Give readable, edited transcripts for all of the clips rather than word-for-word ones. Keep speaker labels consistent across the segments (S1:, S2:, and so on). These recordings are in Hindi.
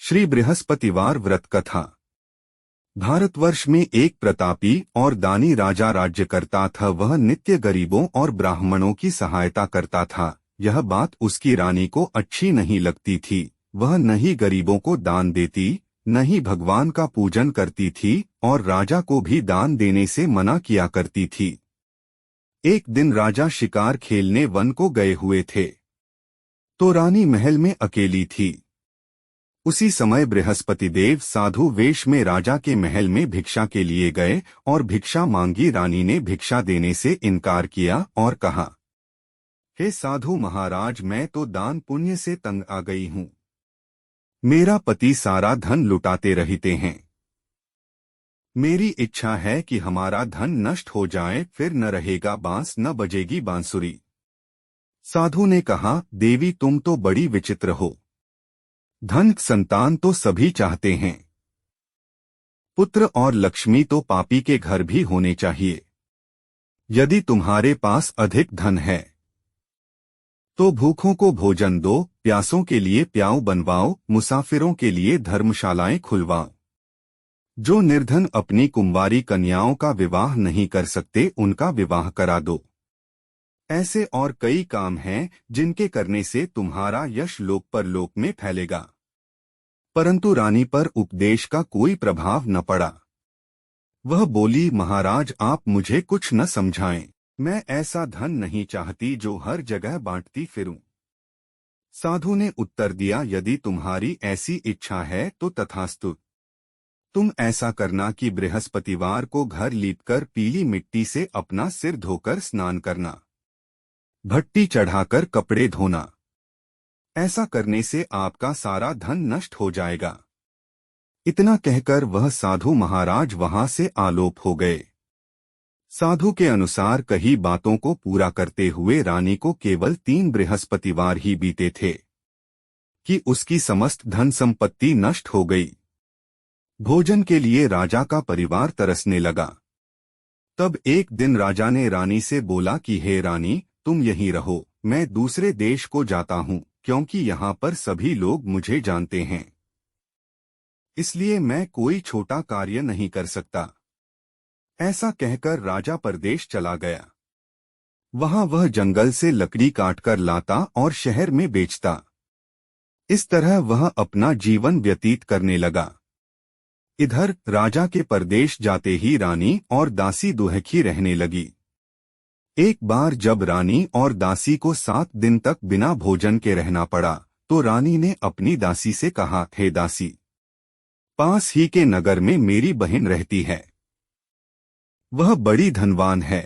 S1: श्री बृहस्पतिवार व्रत कथा। भारतवर्ष में एक प्रतापी और दानी राजा राज्य करता था। वह नित्य गरीबों और ब्राह्मणों की सहायता करता था। यह बात उसकी रानी को अच्छी नहीं लगती थी। वह न ही गरीबों को दान देती, न ही भगवान का पूजन करती थी और राजा को भी दान देने से मना किया करती थी। एक दिन राजा शिकार खेलने वन को गए हुए थे, तो रानी महल में अकेली थी। उसी समय बृहस्पति देव साधु वेश में राजा के महल में भिक्षा के लिए गए और भिक्षा मांगी। रानी ने भिक्षा देने से इनकार किया और कहा, हे साधु महाराज, मैं तो दान पुण्य से तंग आ गई हूँ। मेरा पति सारा धन लुटाते रहते हैं। मेरी इच्छा है कि हमारा धन नष्ट हो जाए, फिर न रहेगा बांस न बजेगी बांसुरी। साधु ने कहा, देवी तुम तो बड़ी विचित्र हो। धन संतान तो सभी चाहते हैं, पुत्र और लक्ष्मी तो पापी के घर भी होने चाहिए। यदि तुम्हारे पास अधिक धन है तो भूखों को भोजन दो, प्यासों के लिए प्याऊ बनवाओ, मुसाफिरों के लिए धर्मशालाएं खुलवाओ। जो निर्धन अपनी कुंवारी कन्याओं का विवाह नहीं कर सकते, उनका विवाह करा दो। ऐसे और कई काम हैं जिनके करने से तुम्हारा यश लोक परलोक में फैलेगा। परंतु रानी पर उपदेश का कोई प्रभाव न पड़ा। वह बोली, महाराज आप मुझे कुछ न समझाएं। मैं ऐसा धन नहीं चाहती जो हर जगह बांटती फिरूं। साधु ने उत्तर दिया, यदि तुम्हारी ऐसी इच्छा है तो तथास्तु। तुम ऐसा करना कि बृहस्पतिवार को घर लीपकर पीली मिट्टी से अपना सिर धोकर स्नान करना, भट्टी चढ़ाकर कपड़े धोना। ऐसा करने से आपका सारा धन नष्ट हो जाएगा। इतना कहकर वह साधु महाराज वहां से आलोप हो गए। साधु के अनुसार कही बातों को पूरा करते हुए रानी को केवल 3 बृहस्पतिवार ही बीते थे कि उसकी समस्त धन संपत्ति नष्ट हो गई। भोजन के लिए राजा का परिवार तरसने लगा। तब एक दिन राजा ने रानी से बोला कि हे रानी, तुम यहीं रहो, मैं दूसरे देश को जाता हूँ, क्योंकि यहाँ पर सभी लोग मुझे जानते हैं। इसलिए मैं कोई छोटा कार्य नहीं कर सकता। ऐसा कहकर राजा परदेश चला गया। वहां वह जंगल से लकड़ी काटकर लाता और शहर में बेचता। इस तरह वह अपना जीवन व्यतीत करने लगा। इधर राजा के परदेश जाते ही रानी और दासी दुखी रहने लगी। एक बार जब रानी और दासी को 7 दिन तक बिना भोजन के रहना पड़ा, तो रानी ने अपनी दासी से कहा, हे दासी, पास ही के नगर में मेरी बहन रहती है। वह बड़ी धनवान है।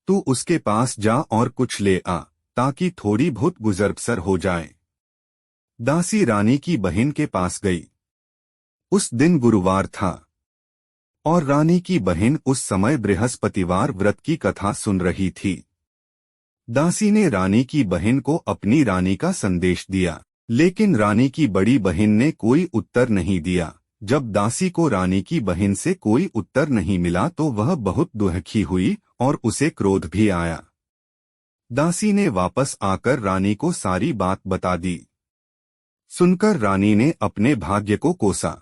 S1: तू उसके पास जा और कुछ ले आ, ताकि थोड़ी बहुत गुजर बसर हो जाए। दासी रानी की बहन के पास गई। उस दिन गुरुवार था और रानी की बहन उस समय बृहस्पतिवार व्रत की कथा सुन रही थी। दासी ने रानी की बहन को अपनी रानी का संदेश दिया, लेकिन रानी की बड़ी बहन ने कोई उत्तर नहीं दिया। जब दासी को रानी की बहन से कोई उत्तर नहीं मिला तो वह बहुत दुखी हुई और उसे क्रोध भी आया। दासी ने वापस आकर रानी को सारी बात बता दी। सुनकर रानी ने अपने भाग्य को कोसा।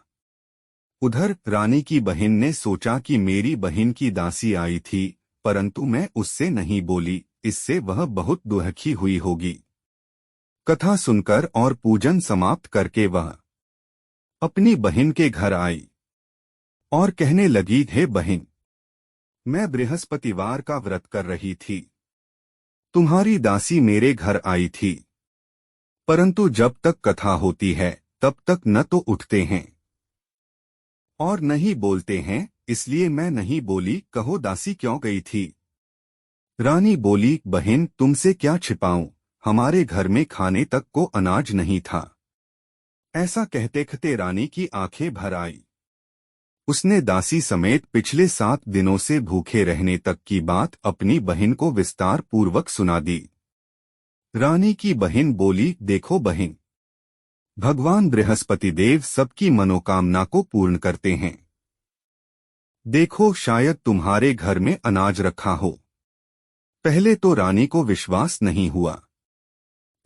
S1: उधर रानी की बहन ने सोचा कि मेरी बहन की दासी आई थी, परंतु मैं उससे नहीं बोली, इससे वह बहुत दुखी हुई होगी। कथा सुनकर और पूजन समाप्त करके वह अपनी बहन के घर आई और कहने लगी, हे बहन, मैं बृहस्पतिवार का व्रत कर रही थी। तुम्हारी दासी मेरे घर आई थी, परंतु जब तक कथा होती है तब तक न तो उठते हैं और नहीं बोलते हैं, इसलिए मैं नहीं बोली। कहो दासी क्यों गई थी? रानी बोली, बहन तुमसे क्या छिपाऊं, हमारे घर में खाने तक को अनाज नहीं था। ऐसा कहते कहते रानी की आंखें भर आई। उसने दासी समेत पिछले 7 दिनों से भूखे रहने तक की बात अपनी बहन को विस्तार पूर्वक सुना दी। रानी की बहन बोली, देखो बहन, भगवान बृहस्पति देव सबकी मनोकामना को पूर्ण करते हैं। देखो शायद तुम्हारे घर में अनाज रखा हो। पहले तो रानी को विश्वास नहीं हुआ,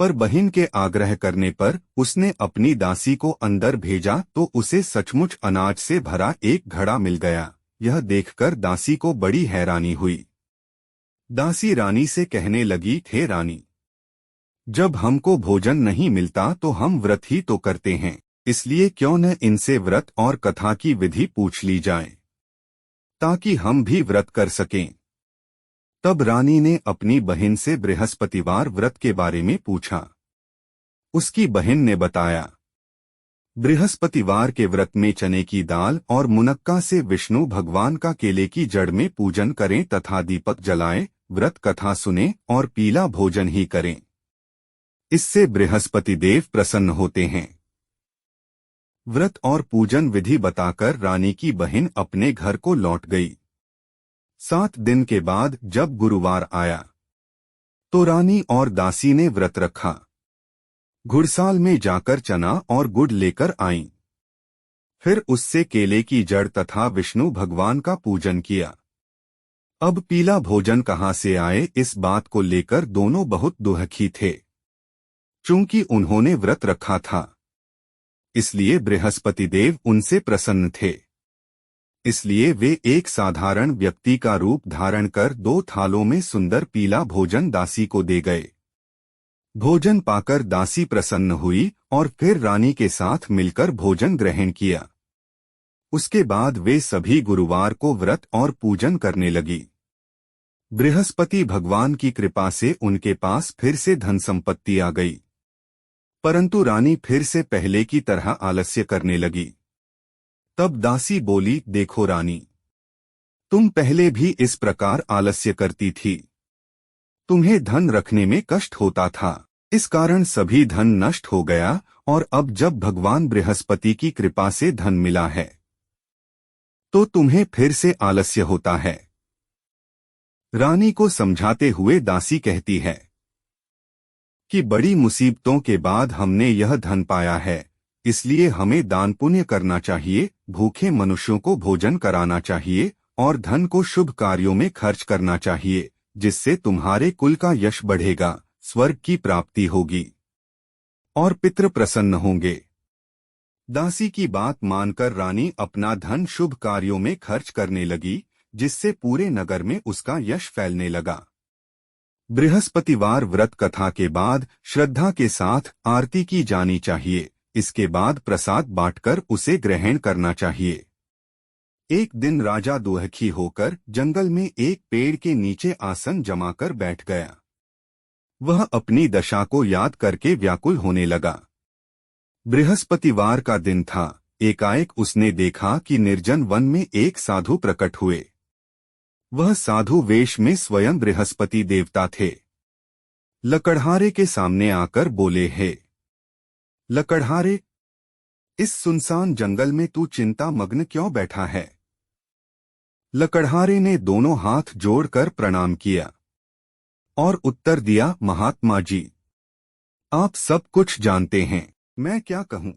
S1: पर बहन के आग्रह करने पर उसने अपनी दासी को अंदर भेजा तो उसे सचमुच अनाज से भरा एक घड़ा मिल गया। यह देखकर दासी को बड़ी हैरानी हुई। दासी रानी से कहने लगी, हे रानी, जब हमको भोजन नहीं मिलता तो हम व्रत ही तो करते हैं, इसलिए क्यों न इनसे व्रत और कथा की विधि पूछ ली जाए ताकि हम भी व्रत कर सकें। तब रानी ने अपनी बहन से बृहस्पतिवार व्रत के बारे में पूछा। उसकी बहन ने बताया, बृहस्पतिवार के व्रत में चने की दाल और मुनक्का से विष्णु भगवान का केले की जड़ में पूजन करें तथा दीपक जलाएं, व्रत कथा सुनें और पीला भोजन ही करें। इससे बृहस्पति देव प्रसन्न होते हैं। व्रत और पूजन विधि बताकर रानी की बहन अपने घर को लौट गई। 7 दिन के बाद जब गुरुवार आया तो रानी और दासी ने व्रत रखा। घुड़साल में जाकर चना और गुड़ लेकर आईं। फिर उससे केले की जड़ तथा विष्णु भगवान का पूजन किया। अब पीला भोजन कहाँ से आए, इस बात को लेकर दोनों बहुत दुखी थे। चूंकि उन्होंने व्रत रखा था इसलिए बृहस्पति देव उनसे प्रसन्न थे। इसलिए वे एक साधारण व्यक्ति का रूप धारण कर 2 थालों में सुंदर पीला भोजन दासी को दे गए। भोजन पाकर दासी प्रसन्न हुई और फिर रानी के साथ मिलकर भोजन ग्रहण किया। उसके बाद वे सभी गुरुवार को व्रत और पूजन करने लगी। बृहस्पति भगवान की कृपा से उनके पास फिर से धन संपत्ति आ गई, परंतु रानी फिर से पहले की तरह आलस्य करने लगी। तब दासी बोली, देखो रानी, तुम पहले भी इस प्रकार आलस्य करती थी। तुम्हें धन रखने में कष्ट होता था, इस कारण सभी धन नष्ट हो गया और अब जब भगवान बृहस्पति की कृपा से धन मिला है तो तुम्हें फिर से आलस्य होता है। रानी को समझाते हुए दासी कहती है कि बड़ी मुसीबतों के बाद हमने यह धन पाया है, इसलिए हमें दान पुण्य करना चाहिए, भूखे मनुष्यों को भोजन कराना चाहिए और धन को शुभ कार्यों में खर्च करना चाहिए, जिससे तुम्हारे कुल का यश बढ़ेगा, स्वर्ग की प्राप्ति होगी और पितृ प्रसन्न होंगे। दासी की बात मानकर रानी अपना धन शुभ कार्यों में खर्च करने लगी, जिससे पूरे नगर में उसका यश फैलने लगा। बृहस्पतिवार व्रत कथा के बाद श्रद्धा के साथ आरती की जानी चाहिए। इसके बाद प्रसाद बांटकर उसे ग्रहण करना चाहिए। एक दिन राजा दुखी होकर जंगल में एक पेड़ के नीचे आसन जमाकर बैठ गया। वह अपनी दशा को याद करके व्याकुल होने लगा। बृहस्पतिवार का दिन था। एकाएक उसने देखा कि निर्जन वन में एक साधु प्रकट हुए। वह साधु वेश में स्वयं बृहस्पति देवता थे। लकड़हारे के सामने आकर बोले, हे लकड़हारे, इस सुनसान जंगल में तू चिंता मग्न क्यों बैठा है? लकड़हारे ने दोनों हाथ जोड़कर प्रणाम किया और उत्तर दिया, महात्मा जी, आप सब कुछ जानते हैं, मैं क्या कहूं?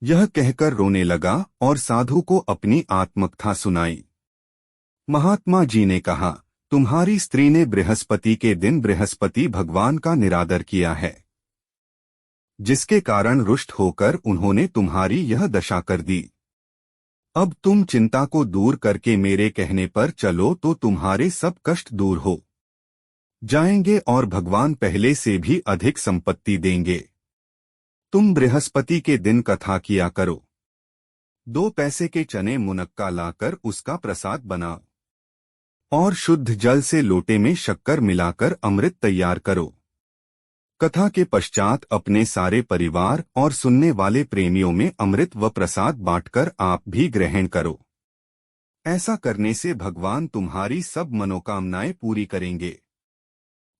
S1: यह कहकर रोने लगा और साधु को अपनी आत्मकथा सुनाई। महात्मा जी ने कहा, तुम्हारी स्त्री ने बृहस्पति के दिन बृहस्पति भगवान का निरादर किया है, जिसके कारण रुष्ट होकर उन्होंने तुम्हारी यह दशा कर दी। अब तुम चिंता को दूर करके मेरे कहने पर चलो तो तुम्हारे सब कष्ट दूर हो जाएंगे और भगवान पहले से भी अधिक संपत्ति देंगे। तुम बृहस्पति के दिन कथा किया करो। 2 पैसे के चने मुनक्का लाकर उसका प्रसाद बनाओ और शुद्ध जल से लोटे में शक्कर मिलाकर अमृत तैयार करो। कथा के पश्चात अपने सारे परिवार और सुनने वाले प्रेमियों में अमृत व प्रसाद बांटकर आप भी ग्रहण करो। ऐसा करने से भगवान तुम्हारी सब मनोकामनाएं पूरी करेंगे।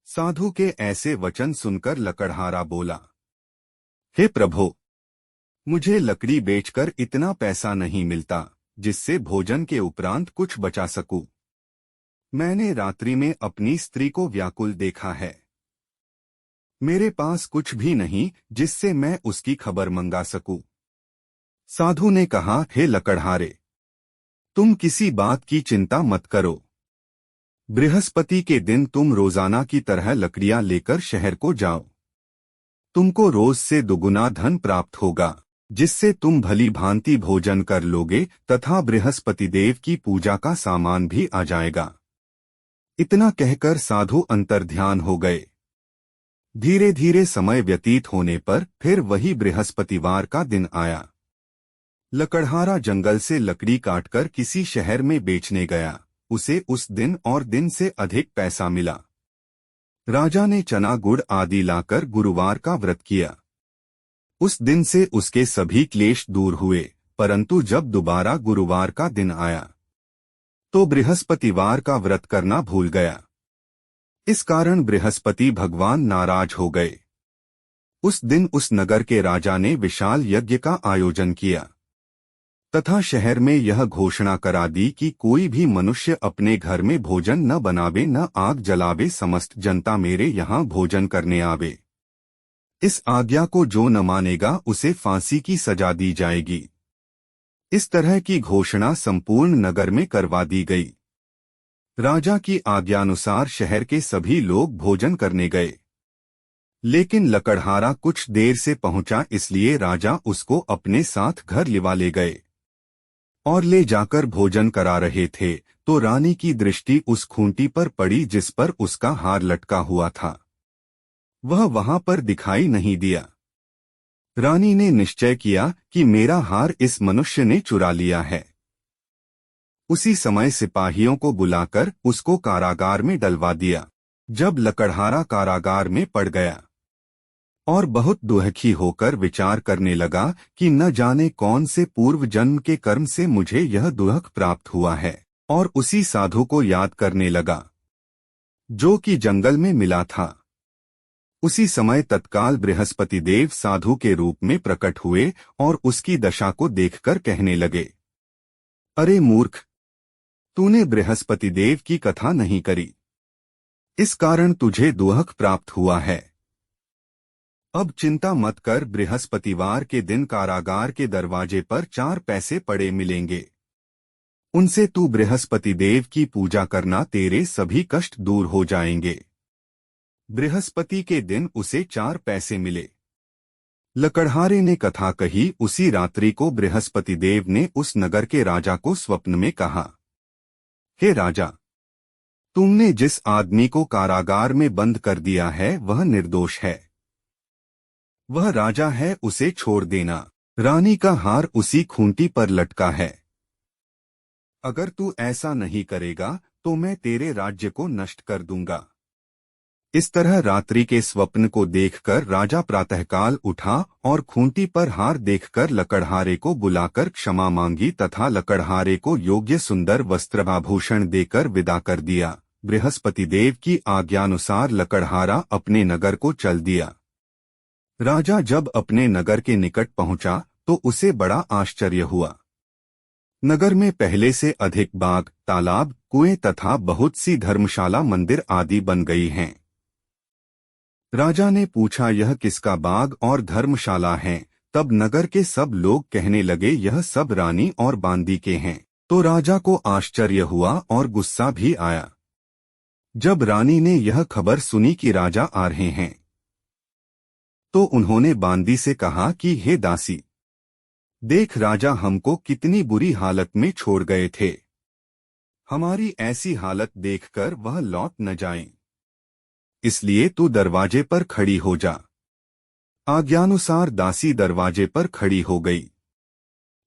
S1: साधु के ऐसे वचन सुनकर लकड़हारा बोला, हे प्रभो, मुझे लकड़ी बेचकर इतना पैसा नहीं मिलता जिससे भोजन के उपरांत कुछ बचा सकूं। मैंने रात्रि में अपनी स्त्री को व्याकुल देखा है। मेरे पास कुछ भी नहीं जिससे मैं उसकी खबर मंगा सकूं। साधु ने कहा, हे लकड़हारे, तुम किसी बात की चिंता मत करो। बृहस्पति के दिन तुम रोजाना की तरह लकड़ियां लेकर शहर को जाओ। तुमको रोज से दुगुना धन प्राप्त होगा, जिससे तुम भली भांति भोजन कर लोगे तथा बृहस्पति देव की पूजा का सामान भी आ जाएगा। इतना कहकर साधु अंतर्ध्यान हो गए। धीरे धीरे समय व्यतीत होने पर फिर वही बृहस्पतिवार का दिन आया। लकड़हारा जंगल से लकड़ी काटकर किसी शहर में बेचने गया। उसे उस दिन और दिन से अधिक पैसा मिला। राजा ने चना गुड़ आदि लाकर गुरुवार का व्रत किया। उस दिन से उसके सभी क्लेश दूर हुए, परंतु जब दोबारा गुरुवार का दिन आया तो बृहस्पतिवार का व्रत करना भूल गया। इस कारण बृहस्पति भगवान नाराज हो गए। उस दिन उस नगर के राजा ने विशाल यज्ञ का आयोजन किया तथा शहर में यह घोषणा करा दी कि कोई भी मनुष्य अपने घर में भोजन न बनावे न आग जलावे, समस्त जनता मेरे यहाँ भोजन करने आवे। इस आज्ञा को जो न मानेगा उसे फांसी की सजा दी जाएगी। इस तरह की घोषणा संपूर्ण नगर में करवा दी गई। राजा की आज्ञानुसार शहर के सभी लोग भोजन करने गए, लेकिन लकड़हारा कुछ देर से पहुंचा, इसलिए राजा उसको अपने साथ घर लिवा ले गए और ले जाकर भोजन करा रहे थे तो रानी की दृष्टि उस खूंटी पर पड़ी जिस पर उसका हार लटका हुआ था। वह वहां पर दिखाई नहीं दिया। रानी ने निश्चय किया कि मेरा हार इस मनुष्य ने चुरा लिया है। उसी समय सिपाहियों को बुलाकर उसको कारागार में डलवा दिया। जब लकड़हारा कारागार में पड़ गया और बहुत दुखी होकर विचार करने लगा कि न जाने कौन से पूर्व जन्म के कर्म से मुझे यह दुख प्राप्त हुआ है, और उसी साधु को याद करने लगा जो कि जंगल में मिला था। उसी समय तत्काल बृहस्पति देव साधु के रूप में प्रकट हुए और उसकी दशा को देखकर कहने लगे, अरे मूर्ख, तूने बृहस्पति देव की कथा नहीं करी, इस कारण तुझे दुख प्राप्त हुआ है। अब चिंता मत कर, बृहस्पतिवार के दिन कारागार के दरवाजे पर 4 पैसे पड़े मिलेंगे। उनसे तू बृहस्पति देव की पूजा करना, तेरे सभी कष्ट दूर हो जाएंगे। बृहस्पति के दिन उसे 4 पैसे मिले। लकड़हारे ने कथा कही। उसी रात्रि को बृहस्पति देव ने उस नगर के राजा को स्वप्न में कहा, हे राजा, तुमने जिस आदमी को कारागार में बंद कर दिया है वह निर्दोष है। वह राजा है, उसे छोड़ देना। रानी का हार उसी खूंटी पर लटका है। अगर तू ऐसा नहीं करेगा तो मैं तेरे राज्य को नष्ट कर दूंगा। इस तरह रात्रि के स्वप्न को देखकर राजा प्रातःकाल उठा और खूंटी पर हार देखकर लकड़हारे को बुलाकर क्षमा मांगी तथा लकड़हारे को योग्य सुंदर वस्त्राभूषण देकर विदा कर दिया। बृहस्पति देव की आज्ञानुसार लकड़हारा अपने नगर को चल दिया। राजा जब अपने नगर के निकट पहुंचा तो उसे बड़ा आश्चर्य हुआ। नगर में पहले से अधिक बाग, तालाब, कुएं तथा बहुत सी धर्मशाला, मंदिर आदि बन गई हैं। राजा ने पूछा, यह किसका बाग और धर्मशाला हैं? तब नगर के सब लोग कहने लगे, यह सब रानी और बांदी के हैं। तो राजा को आश्चर्य हुआ और गुस्सा भी आया। जब रानी ने यह खबर सुनी कि राजा आ रहे हैं तो उन्होंने बांदी से कहा कि हे दासी, देख राजा हमको कितनी बुरी हालत में छोड़ गए थे। हमारी ऐसी हालत देखकर वह लौट न जाएं। इसलिए तू दरवाजे पर खड़ी हो जा। आज्ञानुसार दासी दरवाजे पर खड़ी हो गई।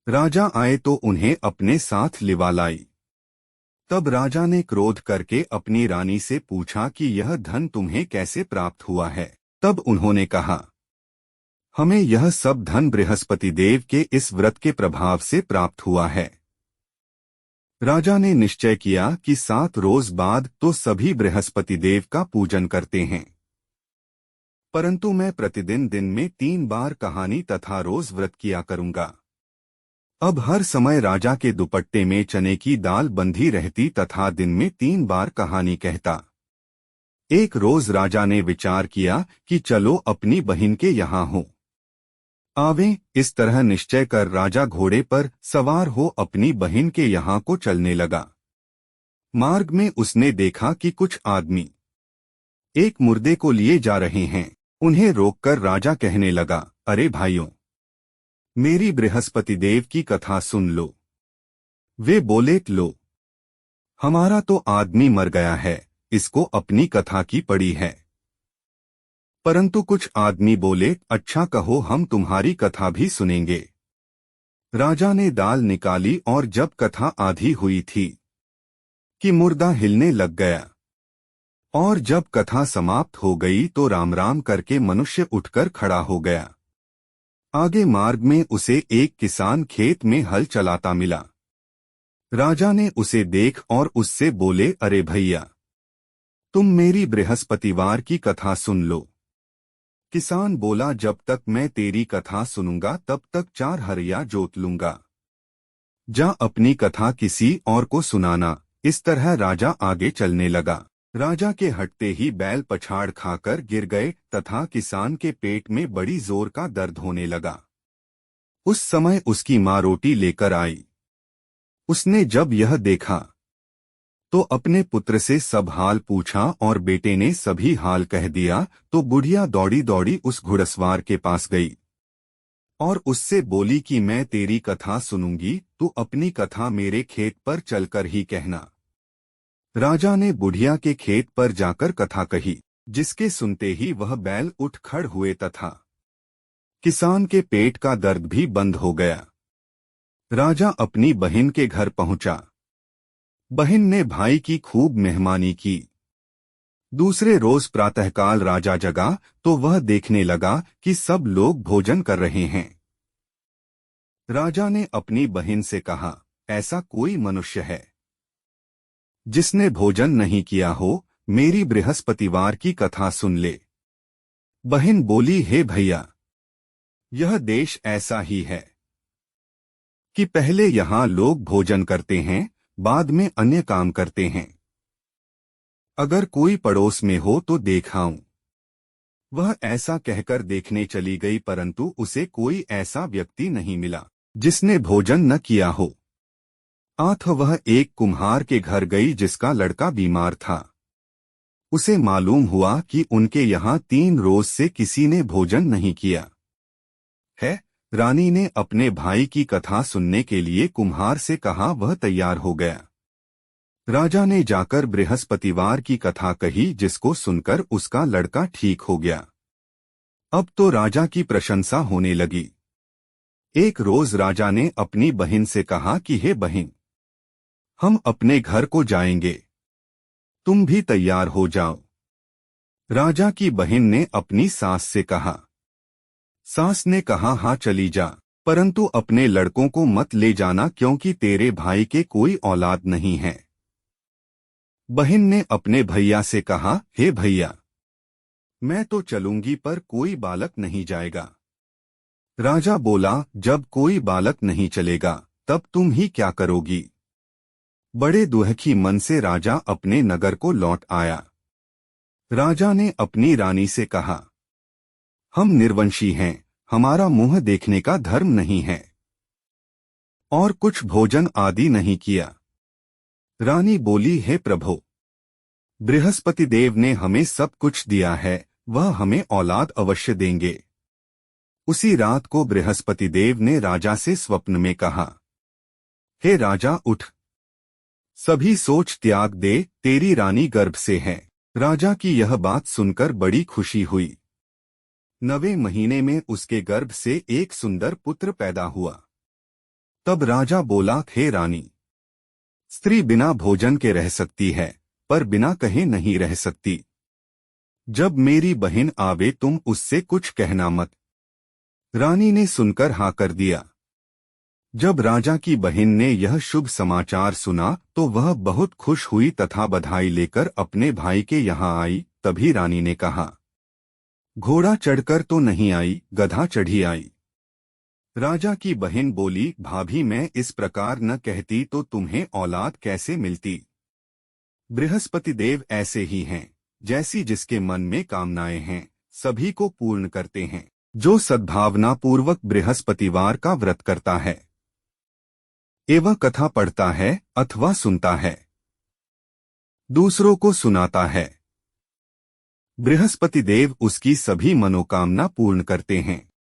S1: राजा आए तो उन्हें अपने साथ लिवा लाई। तब राजा ने क्रोध करके अपनी रानी से पूछा कि यह धन तुम्हें कैसे प्राप्त हुआ है? तब उन्होंने कहा, हमें यह सब धन बृहस्पति देव के इस व्रत के प्रभाव से प्राप्त हुआ है। राजा ने निश्चय किया कि 7 रोज बाद तो सभी बृहस्पति देव का पूजन करते हैं, परंतु मैं प्रतिदिन दिन में 3 बार कहानी तथा रोज व्रत किया करूंगा। अब हर समय राजा के दुपट्टे में चने की दाल बंधी रहती तथा दिन में 3 बार कहानी कहता। एक रोज राजा ने विचार किया कि चलो अपनी बहन के यहाँ हो आवें। इस तरह निश्चय कर राजा घोड़े पर सवार हो अपनी बहन के यहाँ को चलने लगा। मार्ग में उसने देखा कि कुछ आदमी एक मुर्दे को लिए जा रहे हैं। उन्हें रोककर राजा कहने लगा, अरे भाइयों, मेरी बृहस्पति देव की कथा सुन लो। वे बोले, लो, हमारा तो आदमी मर गया है, इसको अपनी कथा की पड़ी है। परंतु कुछ आदमी बोले, अच्छा कहो, हम तुम्हारी कथा भी सुनेंगे। राजा ने दाल निकाली और जब कथा आधी हुई थी कि मुर्दा हिलने लग गया, और जब कथा समाप्त हो गई तो राम राम करके मनुष्य उठकर खड़ा हो गया। आगे मार्ग में उसे एक किसान खेत में हल चलाता मिला। राजा ने उसे देख और उससे बोले, अरे भैया, तुम मेरी बृहस्पतिवार की कथा सुन लो। किसान बोला, जब तक मैं तेरी कथा सुनूंगा तब तक 4 हरिया जोत लूंगा। जा अपनी कथा किसी और को सुनाना। इस तरह राजा आगे चलने लगा। राजा के हटते ही बैल पछाड़ खाकर गिर गए तथा किसान के पेट में बड़ी जोर का दर्द होने लगा। उस समय उसकी माँ रोटी लेकर आई। उसने जब यह देखा तो अपने पुत्र से सब हाल पूछा और बेटे ने सभी हाल कह दिया। तो बुढ़िया दौड़ी दौड़ी उस घुड़सवार के पास गई और उससे बोली कि मैं तेरी कथा सुनूंगी, तू अपनी कथा मेरे खेत पर चलकर ही कहना। राजा ने बुढ़िया के खेत पर जाकर कथा कही, जिसके सुनते ही वह बैल उठ खड़ हुए तथा किसान के पेट का दर्द भी बंद हो गया। राजा अपनी बहन के घर पहुंचा। बहन ने भाई की खूब मेहमानी की। दूसरे रोज प्रातःकाल राजा जगा तो वह देखने लगा कि सब लोग भोजन कर रहे हैं। राजा ने अपनी बहन से कहा, ऐसा कोई मनुष्य है जिसने भोजन नहीं किया हो, मेरी बृहस्पतिवार की कथा सुन ले। बहन बोली, हे भैया, यह देश ऐसा ही है कि पहले यहाँ लोग भोजन करते हैं, बाद में अन्य काम करते हैं। अगर कोई पड़ोस में हो तो देखाऊं। वह ऐसा कहकर देखने चली गई, परंतु उसे कोई ऐसा व्यक्ति नहीं मिला जिसने भोजन न किया हो। आठ वह एक कुम्हार के घर गई जिसका लड़का बीमार था। उसे मालूम हुआ कि उनके यहाँ 3 रोज से किसी ने भोजन नहीं किया है। रानी ने अपने भाई की कथा सुनने के लिए कुम्हार से कहा। वह तैयार हो गया। राजा ने जाकर बृहस्पतिवार की कथा कही, जिसको सुनकर उसका लड़का ठीक हो गया। अब तो राजा की प्रशंसा होने लगी। एक रोज राजा ने अपनी बहन से कहा कि हे बहन, हम अपने घर को जाएंगे, तुम भी तैयार हो जाओ। राजा की बहन ने अपनी सास से कहा। सास ने कहा, हाँ चली जा, परंतु अपने लड़कों को मत ले जाना, क्योंकि तेरे भाई के कोई औलाद नहीं है। बहन ने अपने भैया से कहा, हे भैया, मैं तो चलूंगी पर कोई बालक नहीं जाएगा। राजा बोला, जब कोई बालक नहीं चलेगा तब तुम ही क्या करोगी। बड़े दुखी मन से राजा अपने नगर को लौट आया। राजा ने अपनी रानी से कहा, हम निर्वंशी हैं, हमारा मुंह देखने का धर्म नहीं है और कुछ भोजन आदि नहीं किया। रानी बोली, हे प्रभु, बृहस्पति देव ने हमें सब कुछ दिया है, वह हमें औलाद अवश्य देंगे। उसी रात को बृहस्पति देव ने राजा से स्वप्न में कहा, हे राजा, उठ, सभी सोच त्याग दे, तेरी रानी गर्भ से है। राजा की यह बात सुनकर बड़ी खुशी हुई। 9वें महीने में उसके गर्भ से एक सुंदर पुत्र पैदा हुआ। तब राजा बोला, हे रानी, स्त्री बिना भोजन के रह सकती है, पर बिना कहे नहीं रह सकती। जब मेरी बहन आवे तुम उससे कुछ कहना मत। रानी ने सुनकर हाँ कर दिया। जब राजा की बहन ने यह शुभ समाचार सुना तो वह बहुत खुश हुई तथा बधाई लेकर अपने भाई के यहाँ आई। तभी रानी ने कहा, घोड़ा चढ़कर तो नहीं आई, गधा चढ़ी आई। राजा की बहन बोली, भाभी, मैं इस प्रकार न कहती तो तुम्हें औलाद कैसे मिलती। बृहस्पति देव ऐसे ही हैं, जैसी जिसके मन में कामनाएं हैं सभी को पूर्ण करते हैं। जो सद्भावना पूर्वक बृहस्पतिवार का व्रत करता है एवं कथा पढ़ता है अथवा सुनता है, दूसरों को सुनाता है, बृहस्पति देव उसकी सभी मनोकामना पूर्ण करते हैं।